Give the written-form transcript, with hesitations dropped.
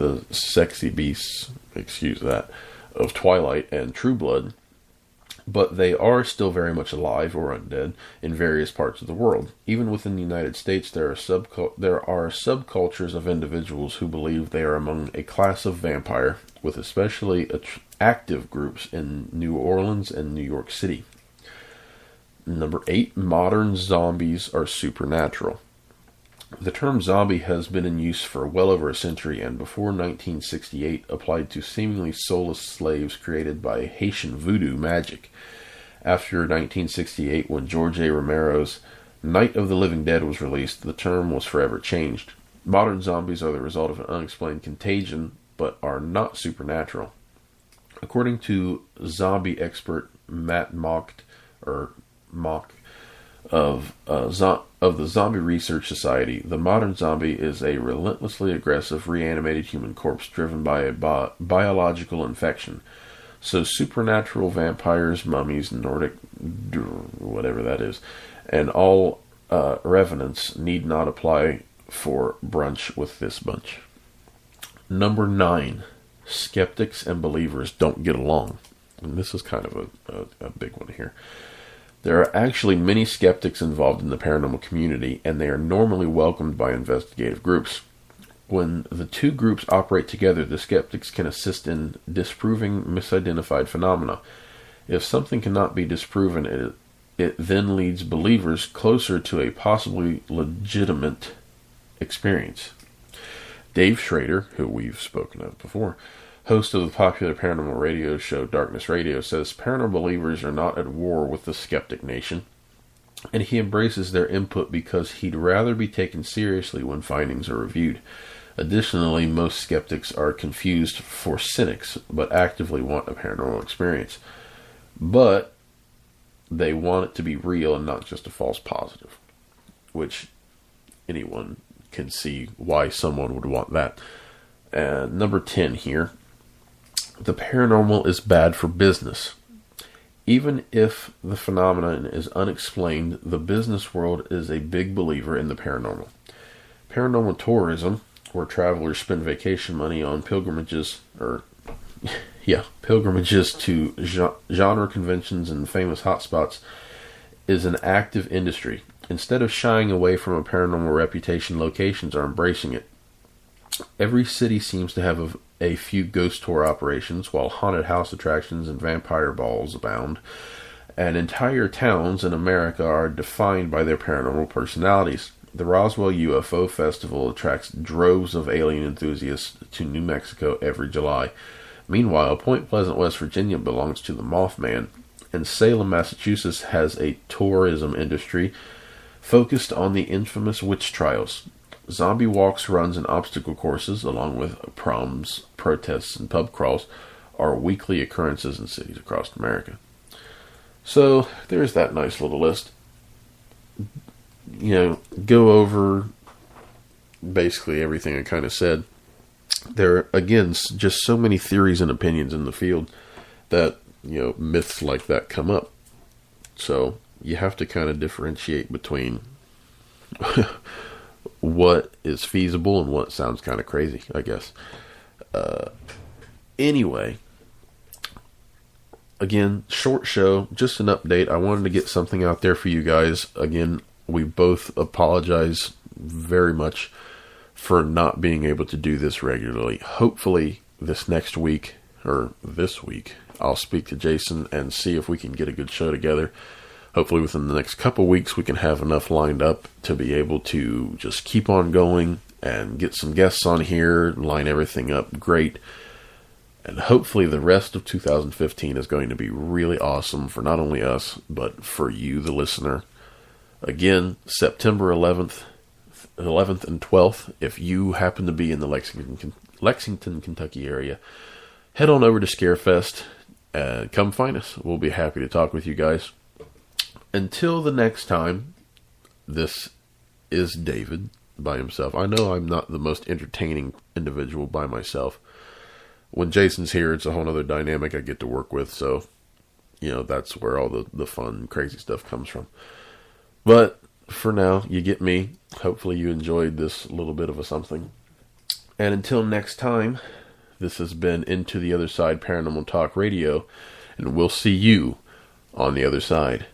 the sexy beasts, excuse that, of Twilight and True Blood, but they are still very much alive or undead in various parts of the world. Even within the United States, there are subcultures of individuals who believe they are among a class of vampire, with especially active groups in New Orleans and New York City. Number 8, modern zombies are supernatural. The term zombie has been in use for well over a century, and before 1968 applied to seemingly soulless slaves created by Haitian voodoo magic. After 1968, when George A. Romero's Night of the Living Dead was released, the term was forever changed. Modern zombies are the result of an unexplained contagion, but are not supernatural. According to zombie expert Matt Mock of the Zombie Research Society, the modern zombie is a relentlessly aggressive, reanimated human corpse driven by a biological infection. So supernatural vampires, mummies, Nordic, whatever that is, and all revenants need not apply for brunch with this bunch. Number 9, skeptics and believers don't get along. And this is kind of a big one here. There are actually many skeptics involved in the paranormal community, and they are normally welcomed by investigative groups. When the two groups operate together, the skeptics can assist in disproving misidentified phenomena. If something cannot be disproven, it then leads believers closer to a possibly legitimate experience. Dave Schrader, who we've spoken of before, host of the popular paranormal radio show Darkness Radio, says paranormal believers are not at war with the skeptic nation, and he embraces their input because he'd rather be taken seriously when findings are reviewed. Additionally, most skeptics are confused for cynics, but actively want a paranormal experience. But they want it to be real and not just a false positive, which anyone can see why someone would want that. Number 10 here. The paranormal is bad for business. Even if the phenomenon is unexplained, the business world is a big believer in the paranormal. Paranormal tourism, where travelers spend vacation money on pilgrimages to genre conventions and famous hotspots, is an active industry. Instead of shying away from a paranormal reputation, locations are embracing it. Every city seems to have a few ghost tour operations, while haunted house attractions and vampire balls abound. And entire towns in America are defined by their paranormal personalities. The Roswell UFO Festival attracts droves of alien enthusiasts to New Mexico every July. Meanwhile, Point Pleasant, West Virginia belongs to the Mothman, and Salem, Massachusetts has a tourism industry focused on the infamous witch trials. Zombie walks, runs, and obstacle courses, along with proms, protests, and pub crawls, are weekly occurrences in cities across America. So, there's that nice little list. Go over basically everything I kind of said. There are, again, just so many theories and opinions in the field that, myths like that come up. So, you have to kind of differentiate between what is feasible and what sounds kind of crazy, I guess. Anyway, again, short show, just an update. I wanted to get something out there for you guys. Again, we both apologize very much for not being able to do this regularly. Hopefully this week, I'll speak to Jason and see if we can get a good show together. Hopefully within the next couple weeks we can have enough lined up to be able to just keep on going and get some guests on here, line everything up great. And hopefully the rest of 2015 is going to be really awesome for not only us, but for you, the listener. Again, September 11th and 12th, if you happen to be in the Lexington, Kentucky area, head on over to Scarefest and come find us. We'll be happy to talk with you guys. Until the next time, this is David by himself. I know I'm not the most entertaining individual by myself. When Jason's here, it's a whole other dynamic I get to work with, so, that's where all the fun, crazy stuff comes from. But, for now, you get me. Hopefully you enjoyed this little bit of a something. And until next time, this has been Into the Other Side Paranormal Talk Radio, and we'll see you on the other side.